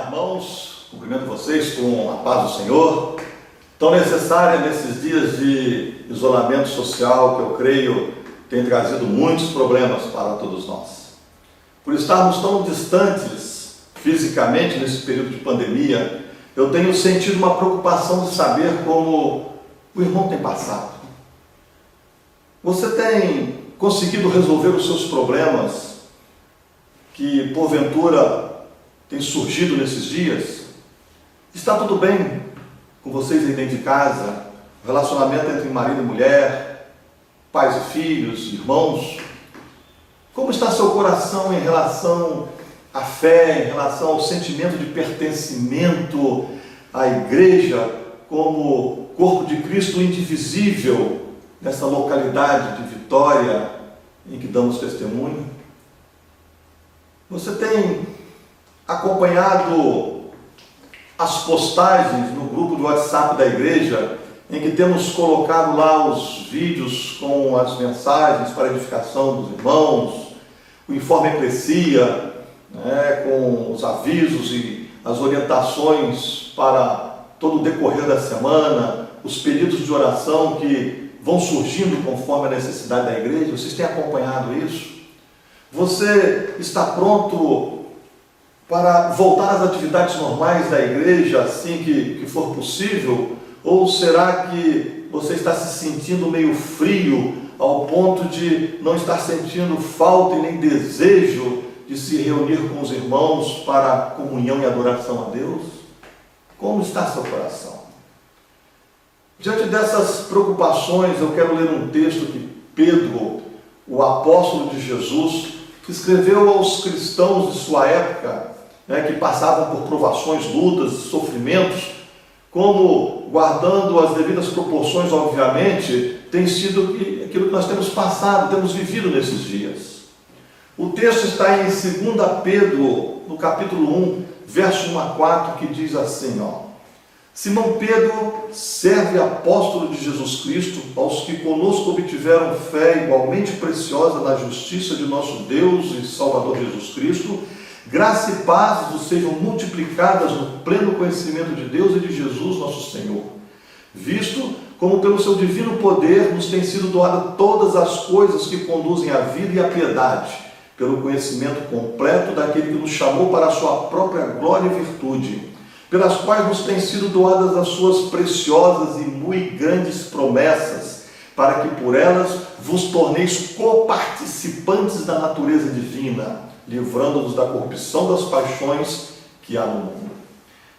Irmãos, cumprimento vocês com a paz do Senhor, tão necessária nesses dias de isolamento social que eu creio tem trazido muitos problemas para todos nós. Por estarmos tão distantes fisicamente nesse período de pandemia, eu tenho sentido uma preocupação de saber como o irmão tem passado. Você tem conseguido resolver os seus problemas que porventura tem surgido nesses dias? Está tudo bem com vocês aí dentro de casa? O relacionamento entre marido e mulher, pais e filhos, irmãos? Como está seu coração em relação à fé, em relação ao sentimento de pertencimento à igreja como corpo de Cristo indivisível nessa localidade de Vitória em que damos testemunho? Você tem acompanhado as postagens no grupo do WhatsApp da igreja, em que temos colocado lá os vídeos com as mensagens para a edificação dos irmãos, o informe Eclesia, com os avisos e as orientações para todo o decorrer da semana, os pedidos de oração que vão surgindo conforme a necessidade da igreja? Vocês têm acompanhado isso? Você está pronto para voltar às atividades normais da igreja assim que for possível? Ou será que você está se sentindo meio frio ao ponto de não estar sentindo falta e nem desejo de se reunir com os irmãos para comunhão e adoração a Deus? Como está seu coração? Diante dessas preocupações, eu quero ler um texto que Pedro, o apóstolo de Jesus, escreveu aos cristãos de sua época, que passavam por provações, lutas, sofrimentos, como, guardando as devidas proporções, obviamente, tem sido aquilo que nós temos passado, temos vivido nesses dias. O texto está em 2 Pedro, no capítulo 1, verso 1 a 4, que diz assim, Simão Pedro, servo e apóstolo de Jesus Cristo, aos que conosco obtiveram fé igualmente preciosa na justiça de nosso Deus e Salvador Jesus Cristo, graça e paz vos sejam multiplicadas no pleno conhecimento de Deus e de Jesus nosso Senhor, visto como pelo seu divino poder nos têm sido doadas todas as coisas que conduzem à vida e à piedade, pelo conhecimento completo daquele que nos chamou para a sua própria glória e virtude, pelas quais nos têm sido doadas as suas preciosas e muito grandes promessas, para que por elas vos torneis coparticipantes da natureza divina, livrando-vos da corrupção das paixões que há no mundo.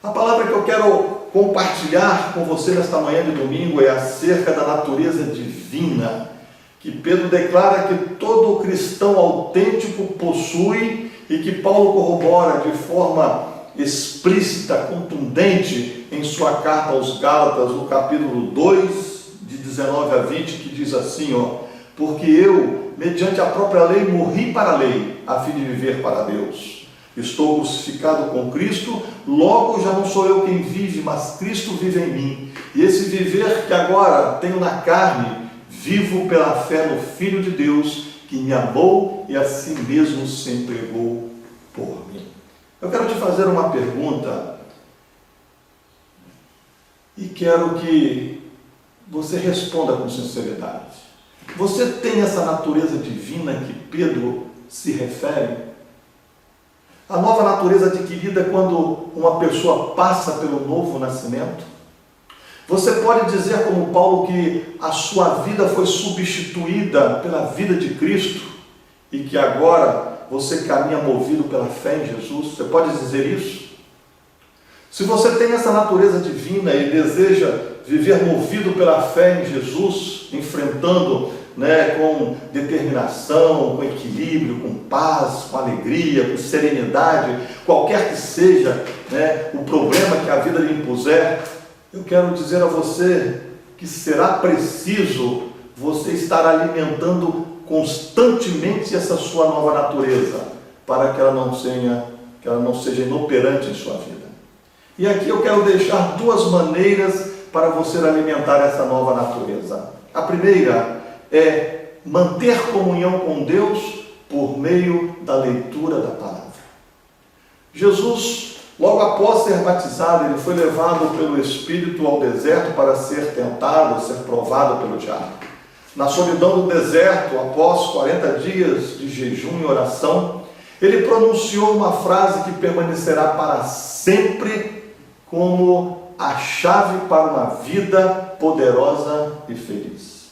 A palavra que eu quero compartilhar com você nesta manhã de domingo é acerca da natureza divina, que Pedro declara que todo cristão autêntico possui e que Paulo corrobora de forma explícita, contundente, em sua carta aos Gálatas, no capítulo 2, de 19 a 20, que diz assim, porque eu, mediante a própria lei, morri para a lei, a fim de viver para Deus. Estou crucificado com Cristo, logo já não sou eu quem vive, mas Cristo vive em mim. E esse viver que agora tenho na carne, vivo pela fé no Filho de Deus, que me amou e a si mesmo se entregou por mim. Eu quero te fazer uma pergunta e quero que você responda com sinceridade. Você tem essa natureza divina que Pedro se refere? A nova natureza adquirida quando uma pessoa passa pelo novo nascimento? Você pode dizer, como Paulo, que a sua vida foi substituída pela vida de Cristo e que agora você caminha movido pela fé em Jesus? Você pode dizer isso? Se você tem essa natureza divina e deseja viver movido pela fé em Jesus, enfrentando com determinação, com equilíbrio, com paz, com alegria, com serenidade, qualquer que seja o problema que a vida lhe impuser, eu quero dizer a você que será preciso você estar alimentando constantemente essa sua nova natureza, para que ela não seja inoperante em sua vida. E aqui eu quero deixar duas maneiras para você alimentar essa nova natureza. A primeira é manter comunhão com Deus por meio da leitura da palavra. Jesus, logo após ser batizado, ele foi levado pelo Espírito ao deserto para ser tentado, ser provado pelo diabo. Na solidão do deserto, após 40 dias de jejum e oração, ele pronunciou uma frase que permanecerá para sempre como a chave para uma vida poderosa e feliz.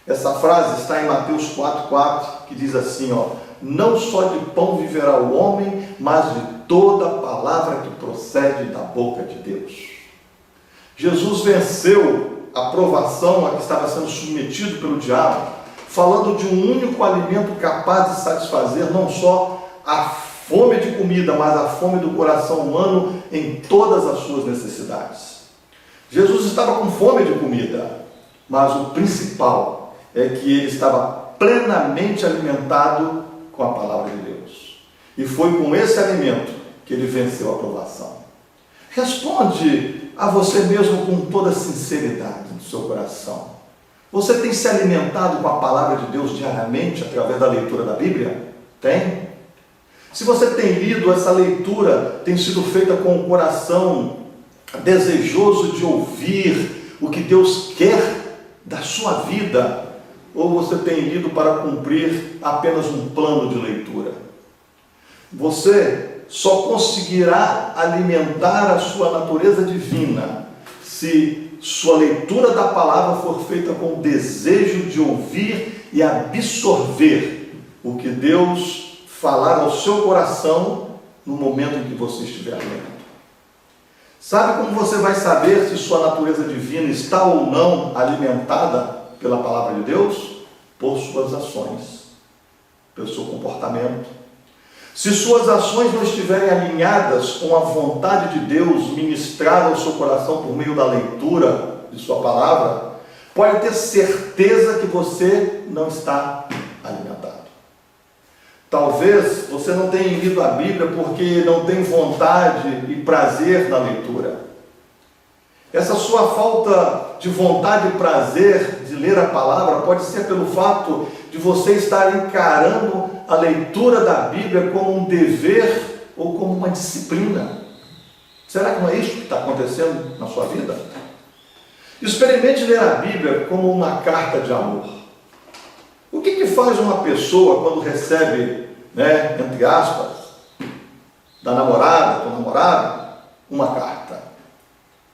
Essa frase está em Mateus 4,4, que diz assim, não só de pão viverá o homem, mas de toda palavra que procede da boca de Deus. Jesus venceu a provação a que estava sendo submetido pelo diabo, falando de um único alimento capaz de satisfazer não só a fome de comida, mas a fome do coração humano em todas as suas necessidades. Jesus estava com fome de comida, mas o principal é que ele estava plenamente alimentado com a palavra de Deus. E foi com esse alimento que ele venceu a provação. Responde a você mesmo com toda sinceridade no seu coração. Você tem se alimentado com a palavra de Deus diariamente através da leitura da Bíblia? Tem? Se você tem lido, essa leitura tem sido feita com o coração desejoso de ouvir o que Deus quer da sua vida, ou você tem lido para cumprir apenas um plano de leitura? Você só conseguirá alimentar a sua natureza divina se sua leitura da palavra for feita com o desejo de ouvir e absorver o que Deus falar ao seu coração no momento em que você estiver lendo. Sabe como você vai saber se sua natureza divina está ou não alimentada pela palavra de Deus? Por suas ações, pelo seu comportamento. Se suas ações não estiverem alinhadas com a vontade de Deus ministrada ao seu coração por meio da leitura de sua palavra, pode ter certeza que você não está alimentado. Talvez você não tenha lido a Bíblia porque não tem vontade e prazer na leitura. Essa sua falta de vontade e prazer de ler a palavra pode ser pelo fato de você estar encarando a leitura da Bíblia como um dever ou como uma disciplina. Será que não é isso que está acontecendo na sua vida? Experimente ler a Bíblia como uma carta de amor. O que faz uma pessoa quando recebe, entre aspas, da namorada, do namorado, uma carta?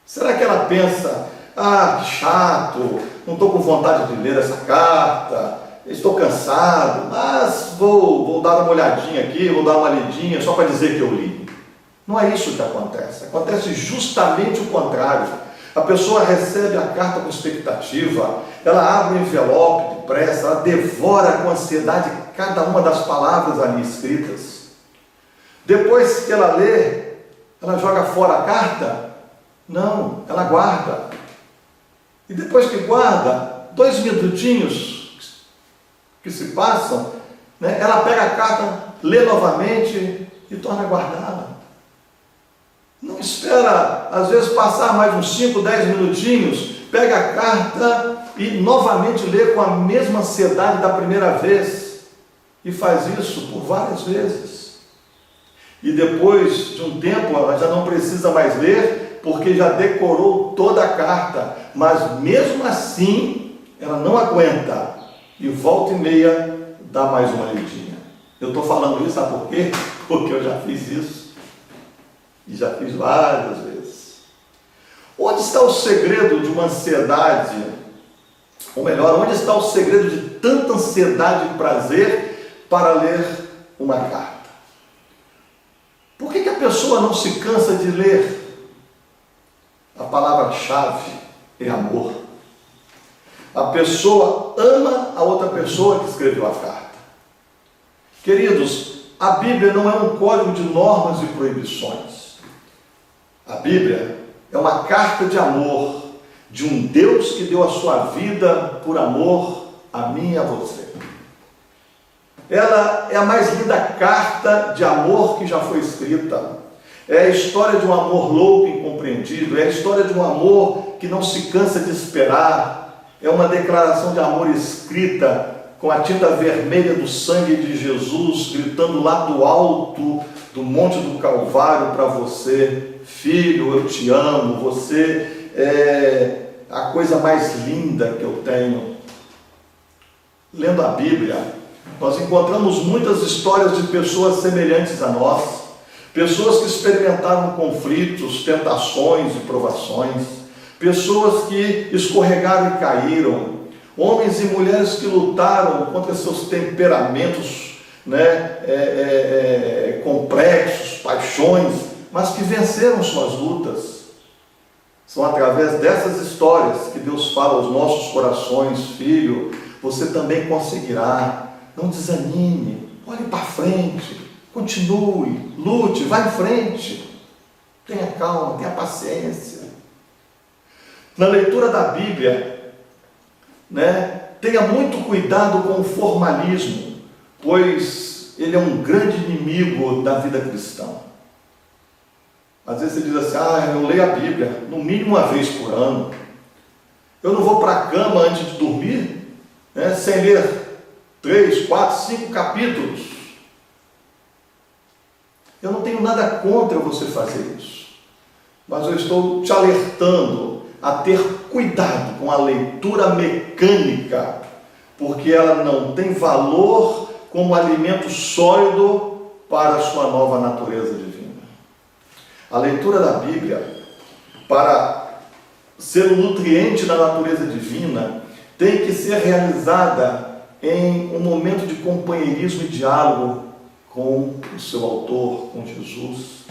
Será que ela pensa, que chato, não estou com vontade de ler essa carta, estou cansado, mas vou dar uma olhadinha aqui, vou dar uma lidinha só para dizer que eu li? Não é isso que acontece. Acontece justamente o contrário. A pessoa recebe a carta com expectativa, ela abre o envelope depressa, ela devora com ansiedade cada uma das palavras ali escritas. Depois que ela lê, ela joga fora a carta? Não, ela guarda. E depois que guarda, 2 minutinhos que se passam, ela pega a carta, lê novamente e torna guardada. Não espera, às vezes, passar mais uns 5, 10 minutinhos, pega a carta e novamente lê com a mesma ansiedade da primeira vez. E faz isso por várias vezes. E depois de um tempo, ela já não precisa mais ler, porque já decorou toda a carta. Mas mesmo assim, ela não aguenta. E volta e meia, dá mais uma lidinha. Eu estou falando isso, sabe por quê? Porque eu já fiz isso. E já fiz várias vezes. Onde está o segredo de uma ansiedade? Ou melhor, onde está o segredo de tanta ansiedade e prazer para ler uma carta? Por que a pessoa não se cansa de ler? A palavra-chave é amor. A pessoa ama a outra pessoa que escreveu a carta. Queridos, a Bíblia não é um código de normas e proibições. A Bíblia é uma carta de amor de um Deus que deu a sua vida por amor a mim e a você. Ela é a mais linda carta de amor que já foi escrita. É a história de um amor louco e incompreendido. É a história de um amor que não se cansa de esperar. É uma declaração de amor escrita com a tinta vermelha do sangue de Jesus, gritando lá do alto do Monte do Calvário para você: filho, eu te amo, você é a coisa mais linda que eu tenho. Lendo a Bíblia, nós encontramos muitas histórias de pessoas semelhantes a nós, pessoas que experimentaram conflitos, tentações e provações, pessoas que escorregaram e caíram, homens e mulheres que lutaram contra seus temperamentos, complexos, paixões, mas que venceram suas lutas. São através dessas histórias que Deus fala aos nossos corações: filho, você também conseguirá, não desanime, olhe para frente, continue, lute, vá em frente, tenha calma, tenha paciência. Na leitura da Bíblia, tenha muito cuidado com o formalismo, pois ele é um grande inimigo da vida cristã. Às vezes você diz assim: eu leio a Bíblia no mínimo uma vez por ano, eu não vou para a cama antes de dormir sem ler 3, 4, 5 capítulos. Eu não tenho nada contra você fazer isso, mas eu estou te alertando a ter cuidado com a leitura mecânica, porque ela não tem valor como alimento sólido para a sua nova natureza divina. A leitura da Bíblia, para ser um nutriente da natureza divina, tem que ser realizada em um momento de companheirismo e diálogo com o seu autor, com Jesus.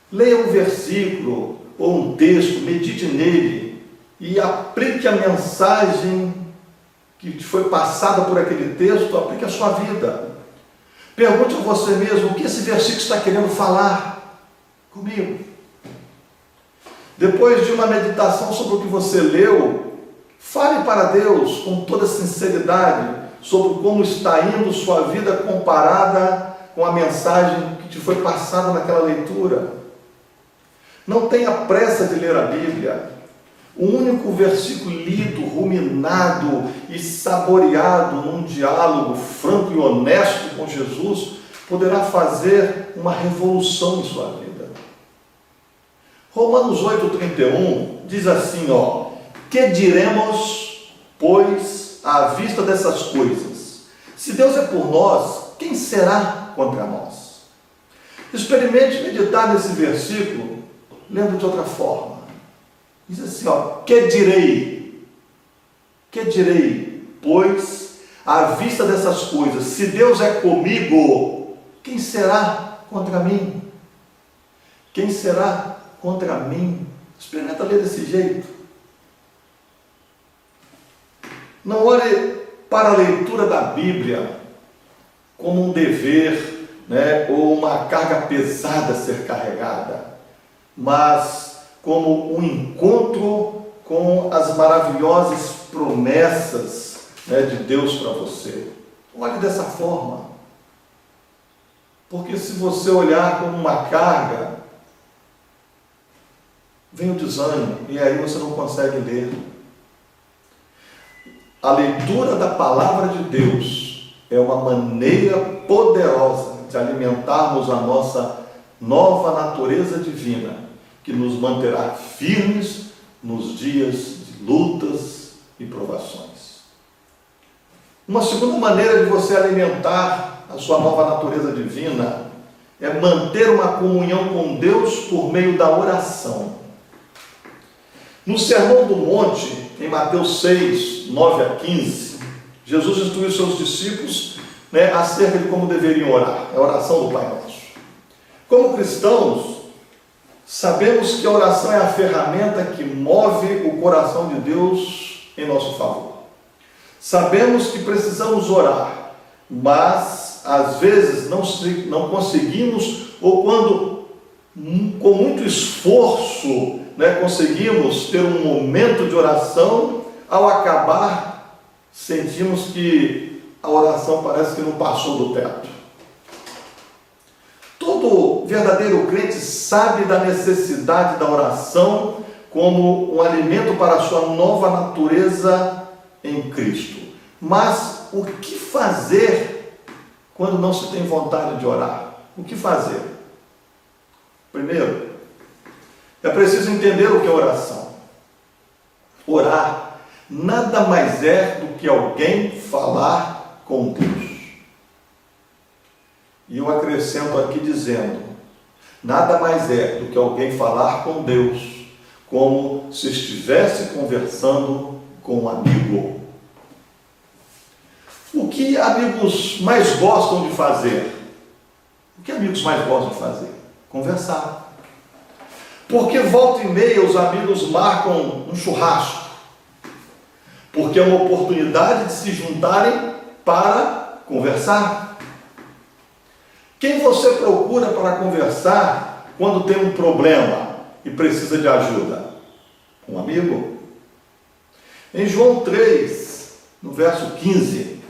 Leia um versículo ou um texto, medite nele e aplique a mensagem que te foi passada por aquele texto, aplique a sua vida. Pergunte a você mesmo: o que esse versículo está querendo falar comigo? Depois de uma meditação sobre o que você leu, fale para Deus com toda sinceridade sobre como está indo sua vida comparada com a mensagem que te foi passada naquela leitura. Não tenha pressa de ler a Bíblia. O único versículo lido, ruminado e saboreado num diálogo franco e honesto com Jesus poderá fazer uma revolução em sua vida. Romanos 8,31 diz assim: que diremos, pois, à vista dessas coisas? Se Deus é por nós, quem será contra nós? Experimente meditar nesse versículo, lendo de outra forma. Diz assim: que direi? Que direi, pois, à vista dessas coisas? Se Deus é comigo, quem será contra mim? Quem será contra mim? Experimenta ler desse jeito. Não olhe para a leitura da Bíblia como um dever, ou uma carga pesada a ser carregada, mas como um encontro com as maravilhosas promessas de Deus para você. Olhe dessa forma, porque se você olhar como uma carga, vem o desânimo e aí você não consegue ler. A leitura da palavra de Deus é uma maneira poderosa de alimentarmos a nossa nova natureza divina, que nos manterá firmes nos dias de lutas e provações. Uma segunda maneira de você alimentar a sua nova natureza divina é manter uma comunhão com Deus por meio da oração. No Sermão do Monte, em Mateus 6, 9 a 15, Jesus instruiu seus discípulos acerca de como deveriam orar. É a oração do Pai Nosso. Como cristãos, sabemos que a oração é a ferramenta que move o coração de Deus em nosso favor. Sabemos que precisamos orar, mas às vezes não conseguimos, ou quando com muito esforço conseguimos ter um momento de oração, ao acabar sentimos que a oração parece que não passou do teto. Todo verdadeiro crente sabe da necessidade da oração como um alimento para a sua nova natureza em Cristo. Mas o que fazer quando não se tem vontade de orar? o que fazer? Primeiro, é preciso entender o que é oração. Orar nada mais é do que alguém falar com Deus. E eu acrescento aqui dizendo, nada mais é do que alguém falar com Deus, como se estivesse conversando com um amigo. O que amigos mais gostam de fazer? O que amigos mais gostam de fazer? Conversar. Porque volta e meia os amigos marcam um churrasco. Porque é uma oportunidade de se juntarem para conversar. Quem você procura para conversar quando tem um problema e precisa de ajuda? Um amigo. Em João 3, no verso 15,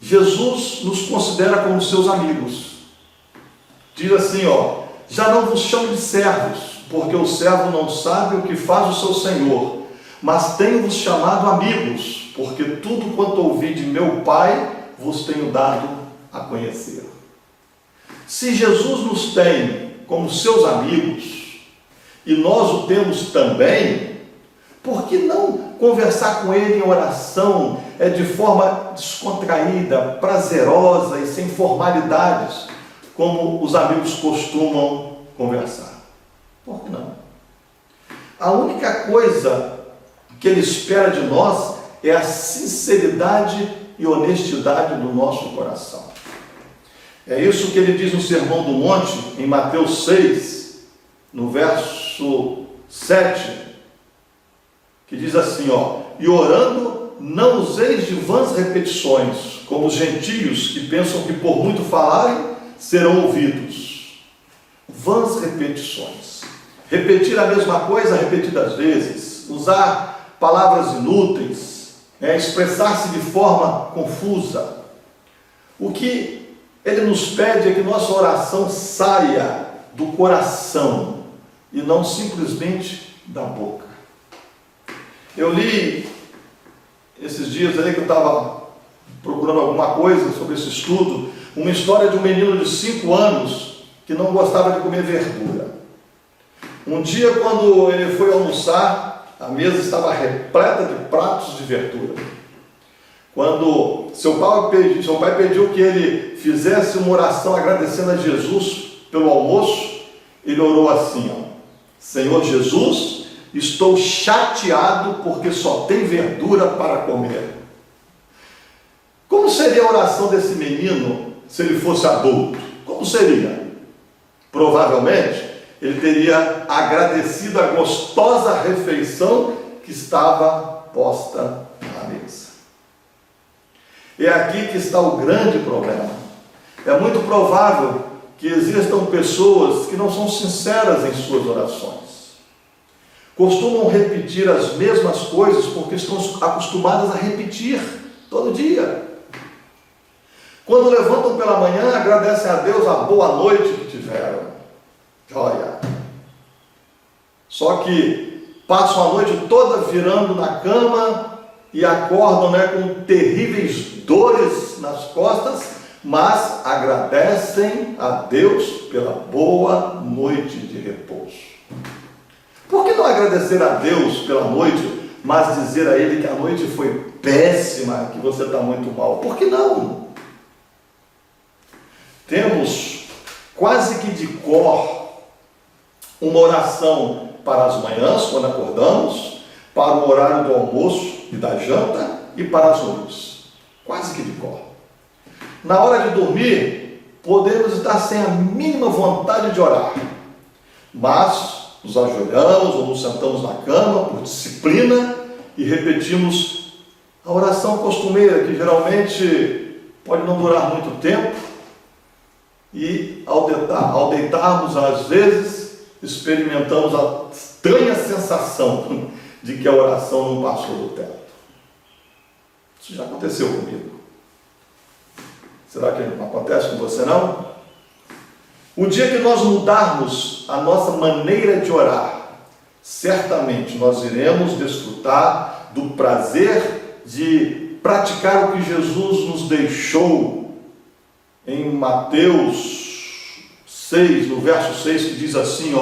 Jesus nos considera como seus amigos. Diz assim, já não vos chamo de servos, porque o servo não sabe o que faz o seu senhor, mas tenho-vos chamado amigos, porque tudo quanto ouvi de meu Pai vos tenho dado a conhecer. Se Jesus nos tem como seus amigos, e nós o temos também, por que não conversar com Ele em oração, de forma descontraída, prazerosa e sem formalidades, como os amigos costumam conversar? Por que não? A única coisa que Ele espera de nós é a sinceridade e honestidade do nosso coração. É isso que Ele diz no Sermão do Monte, em Mateus 6, no verso 7, que diz assim, e orando, não useis de vãs repetições, como os gentios que pensam que por muito falarem, serão ouvidos. Vãs repetições. Repetir a mesma coisa repetidas vezes, usar palavras inúteis, expressar-se de forma confusa. O que Ele nos pede é que nossa oração saia do coração e não simplesmente da boca. Eu li esses dias aí que eu estava procurando alguma coisa sobre esse estudo, uma história de um menino de 5 anos que não gostava de comer verdura. Um dia, quando ele foi almoçar, a mesa estava repleta de pratos de verdura. Quando seu pai pediu que ele fizesse uma oração agradecendo a Jesus pelo almoço, ele orou assim, Senhor Jesus, estou chateado porque só tem verdura para comer. Como seria a oração desse menino se ele fosse adulto? Como seria? Provavelmente, ele teria agradecido a gostosa refeição que estava posta na mesa. É aqui que está o grande problema. É muito provável que existam pessoas que não são sinceras em suas orações. Costumam repetir as mesmas coisas porque estão acostumadas a repetir todo dia. Quando levantam pela manhã, agradecem a Deus a boa noite que tiveram. Joia! Só que passam a noite toda virando na cama e acordam com terríveis dores nas costas, mas agradecem a Deus pela boa noite de repouso. Por que não agradecer a Deus pela noite, mas dizer a Ele que a noite foi péssima, que você está muito mal? Por que não? Temos quase que de cor uma oração para as manhãs, quando acordamos, para o horário do almoço e da janta e para as noites. Quase que de cor. Na hora de dormir, podemos estar sem a mínima vontade de orar, mas nos ajoelhamos ou nos sentamos na cama por disciplina e repetimos a oração costumeira, que geralmente pode não durar muito tempo, e ao deitarmos, às vezes, experimentamos a estranha sensação de que a oração não passou do teto. Isso já aconteceu comigo. Será que não acontece com você não? O dia que nós mudarmos a nossa maneira de orar, certamente nós iremos desfrutar do prazer de praticar o que Jesus nos deixou em Mateus 6, no verso 6, que diz assim,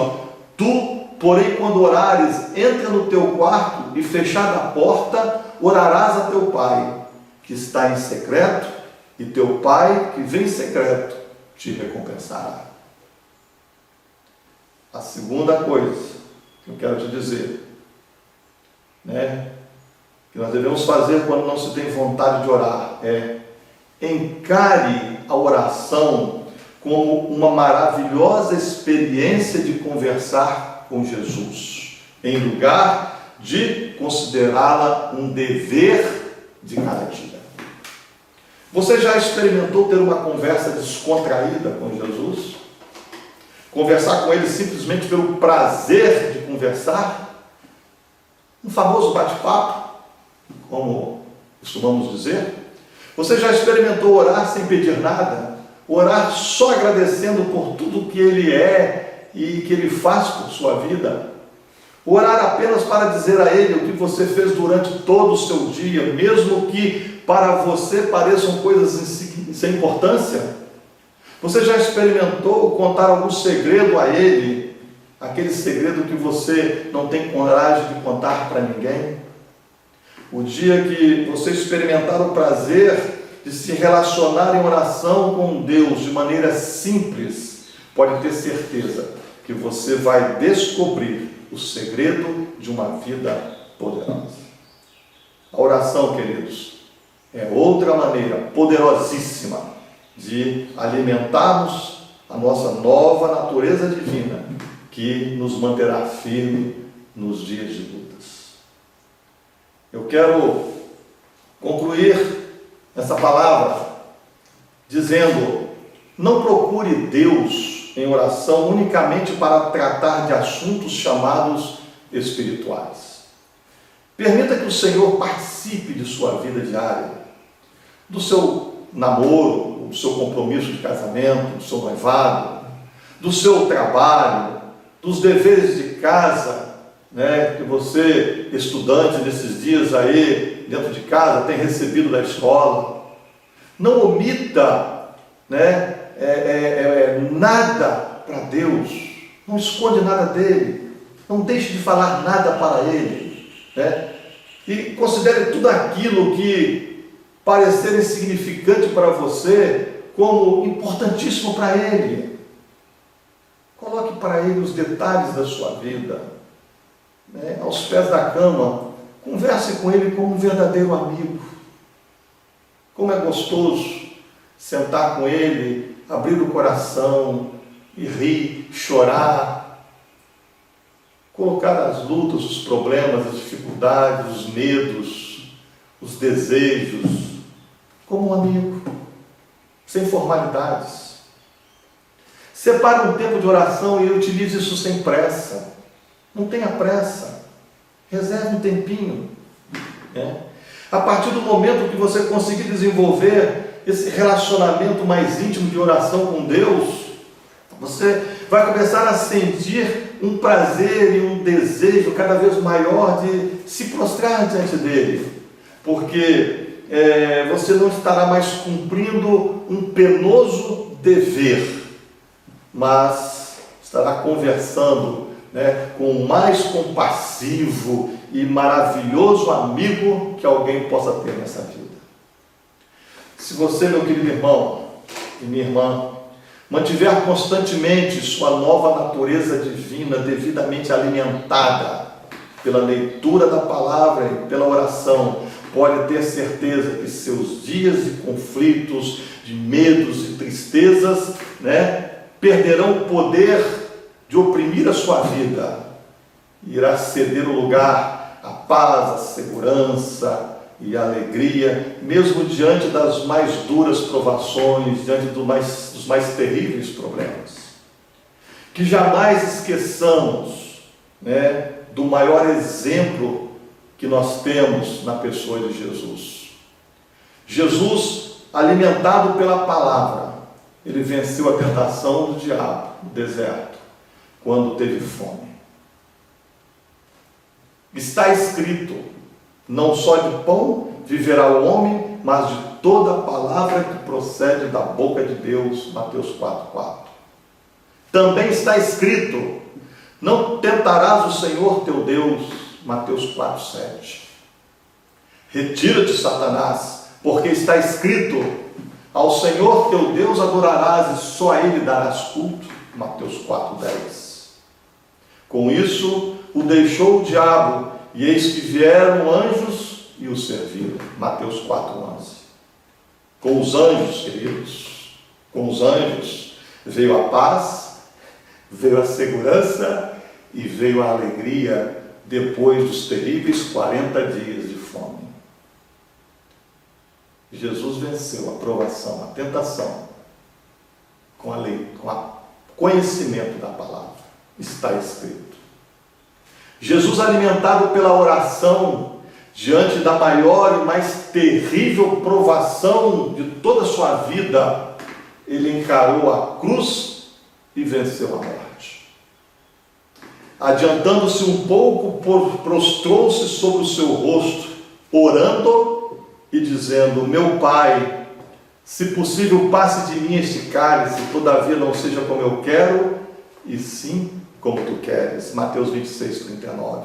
tu, porém, quando orares, entra no teu quarto e, fechada a porta, orarás a teu pai, que está em secreto, e teu pai, que vem em secreto, te recompensará. A segunda coisa que eu quero te dizer, que nós devemos fazer quando não se tem vontade de orar, encare a oração como uma maravilhosa experiência de conversar com Jesus, em lugar de considerá-la um dever de cada dia. Você já experimentou ter uma conversa descontraída com Jesus? Conversar com Ele simplesmente pelo prazer de conversar? Um famoso bate-papo, como costumamos dizer? Você já experimentou orar sem pedir nada? Orar só agradecendo por tudo que Ele é e que Ele faz por sua vida? Orar apenas para dizer a Ele o que você fez durante todo o seu dia, mesmo que para você pareçam coisas sem importância? Você já experimentou contar algum segredo a Ele? Aquele segredo que você não tem coragem de contar para ninguém? O dia que você experimentar o prazer de se relacionar em oração com Deus de maneira simples, pode ter certeza que você vai descobrir o segredo de uma vida poderosa. A oração, queridos, é outra maneira poderosíssima de alimentarmos a nossa nova natureza divina, que nos manterá firme nos dias de lutas. Eu quero concluir essa palavra dizendo: não procure Deus em oração unicamente para tratar de assuntos chamados espirituais. Permita que o Senhor participe de sua vida diária, do seu namoro, do seu compromisso de casamento, do seu noivado, do seu trabalho, dos deveres de casa, que você, estudante, nesses dias aí, dentro de casa, tem recebido da escola. Não omita, nada para Deus. Não esconde nada dele. Não deixe de falar nada para ele. E considere tudo aquilo que parecer insignificante para você como importantíssimo para ele. Coloque para ele os detalhes da sua vida. Aos pés da cama, converse com ele como um verdadeiro amigo. Como é gostoso sentar com ele, abrir o coração e rir, chorar, colocar as lutas, os problemas, as dificuldades, os medos, os desejos, como um amigo, sem formalidades. Separe um tempo de oração e utilize isso sem pressa. Não tenha pressa. Reserve um tempinho. A partir do momento que você conseguir desenvolver esse relacionamento mais íntimo de oração com Deus, você vai começar a sentir um prazer e um desejo cada vez maior de se prostrar diante dele, porque você não estará mais cumprindo um penoso dever, mas estará conversando com o mais compassivo e maravilhoso amigo que alguém possa ter nessa vida. Se você, meu querido irmão e minha irmã, mantiver constantemente sua nova natureza divina devidamente alimentada pela leitura da palavra e pela oração, pode ter certeza que seus dias de conflitos, de medos e tristezas, perderão o poder de oprimir a sua vida. Irá ceder o lugar à paz, à segurança e à alegria, mesmo diante das mais duras provações, diante dos mais terríveis problemas. Que jamais esqueçamos do maior exemplo que nós temos na pessoa de Jesus. Jesus, alimentado pela palavra, ele venceu a tentação do diabo no deserto, quando teve fome. Está escrito: não só de pão viverá o homem, mas de toda a palavra que procede da boca de Deus. Mateus 4:4. Também está escrito: não tentarás o Senhor teu Deus. Mateus 4:7. Retira-te, Satanás, porque está escrito: ao Senhor teu Deus adorarás e só a Ele darás culto. Mateus 4:10. Com isso o deixou o diabo, e eis que vieram anjos e o serviram. Mateus 4:11. Com os anjos, queridos, com os anjos veio a paz, veio a segurança e veio a alegria depois dos terríveis 40 dias de fome. Jesus venceu a provação, a tentação, com a lei, com o conhecimento da palavra. Está escrito. Jesus, alimentado pela oração, diante da maior e mais terrível provação de toda a sua vida, ele encarou a cruz e venceu a morte. Adiantando-se um pouco, prostrou-se sobre o seu rosto, orando e dizendo: meu Pai, se possível, passe de mim este cálice, todavia não seja como eu quero, e sim como tu queres. Mateus 26:39.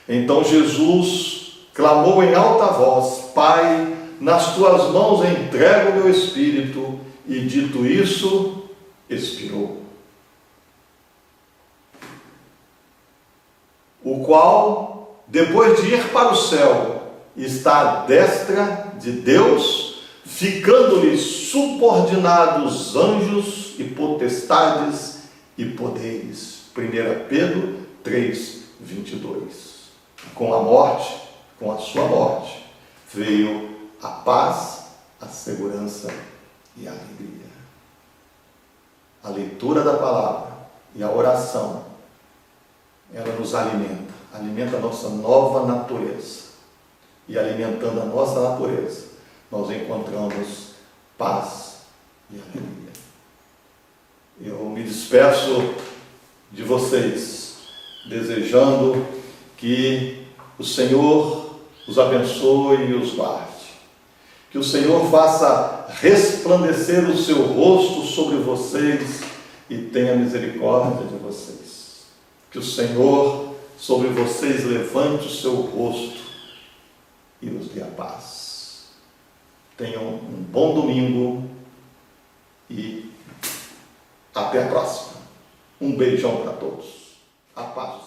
Então Jesus clamou em alta voz: Pai, nas tuas mãos entrego o meu espírito, e dito isso, expirou. O qual, depois de ir para o céu, está à destra de Deus, ficando-lhe subordinados anjos e potestades e poderes. 1 Pedro 3:22. Com a morte, com a sua morte, veio a paz, a segurança e a alegria. A leitura da palavra e a oração, ela nos alimenta a nossa nova natureza. E alimentando a nossa natureza, nós encontramos paz e alegria. Eu me despeço de vocês, desejando que o Senhor os abençoe e os guarde. Que o Senhor faça resplandecer o seu rosto sobre vocês e tenha misericórdia de vocês. Que o Senhor sobre vocês levante o seu rosto e nos dê a paz. Tenham um bom domingo e até a próxima. Um beijão para todos. A paz.